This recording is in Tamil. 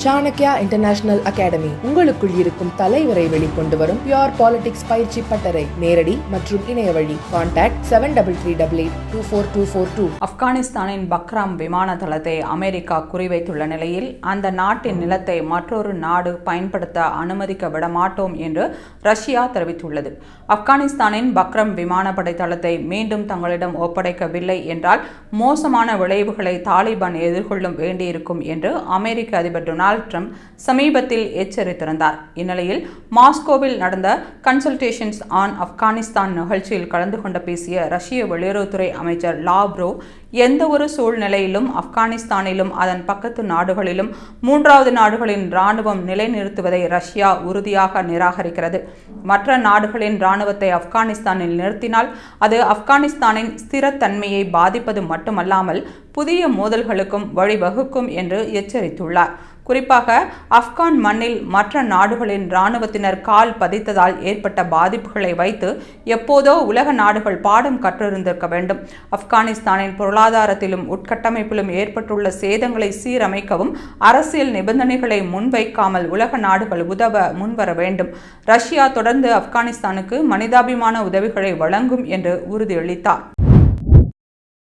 சாணக்யா இன்டர்நேஷனல் அகாடமி உங்களுக்குள் இருக்கும் தலைவரை வெளிக்கொண்டு வரும் பியூர் பாலிடிக்ஸ் பயிற்சி பட்டறை. நேரடி மற்றும் இணைய வழி. கான்டாக்ட் 7338824242. ஆப்கானிஸ்தானின் பக்ராம் விமான தளத்தை அமெரிக்கா குறிவைத்துள்ள நிலையில் அந்த நாட்டின் நிலத்தை மற்றொரு நாடு பயன்படுத்த அனுமதிக்க விடமாட்டோம் என்று ரஷ்யா தெரிவித்துள்ளது. ஆப்கானிஸ்தானின் பக்ரம் விமானப்படை தளத்தை மீண்டும் தங்களிடம் ஒப்படைக்கவில்லை என்றால் மோசமான விளைவுகளை தாலிபான் எதிர்கொள்ளும் வேண்டியிருக்கும் என்று அமெரிக்க அதிபர் டொனால்ட் ட்ரம்ப் சமீபத்தில் எச்சரித்திருந்தார். இந்நிலையில் மாஸ்கோவில் நடந்த கன்சல்டேஷன்ஸ் ஆன் ஆப்கானிஸ்தான் நிகழ்ச்சியில் கலந்து கொண்டு பேசிய ரஷ்ய வெளியுறவுத்துறை அமைச்சர் லாவ்ரோவ், எந்த ஒரு சூழ்நிலையிலும் ஆப்கானிஸ்தானிலும் அதன் பக்கத்து நாடுகளிலும் மூன்றாவது நாடுகளின் இராணுவம் நிலைநிறுத்துவதை ரஷ்யா உறுதியாக நிராகரிக்கிறது. மற்ற நாடுகளின் இராணுவத்தை ஆப்கானிஸ்தானில் நிறுத்தினால் அது ஆப்கானிஸ்தானின் ஸ்திரத்தன்மையை பாதிப்பது மட்டுமல்லாமல் புதிய மோதல்களுக்கும் வழிவகுக்கும் என்று எச்சரித்துள்ளார். குறிப்பாக ஆப்கான் மண்ணில் மற்ற நாடுகளின் இராணுவத்தினர் கால் பதித்ததால் ஏற்பட்ட பாதிப்புகளை வைத்து எப்போதோ உலக நாடுகள் பாடம் கற்றிருந்திருக்க வேண்டும். ஆப்கானிஸ்தானின் பொருளாதாரத்திலும் உட்கட்டமைப்பிலும் ஏற்பட்டுள்ள சேதங்களை சீரமைக்கவும் அரசியல் நிபந்தனைகளை முன்வைக்காமல் உலக நாடுகள் உதவ முன்வர வேண்டும். ரஷ்யா தொடர்ந்து ஆப்கானிஸ்தானுக்கு மனிதாபிமான உதவிகளை வழங்கும் என்று உறுதியளித்தார்.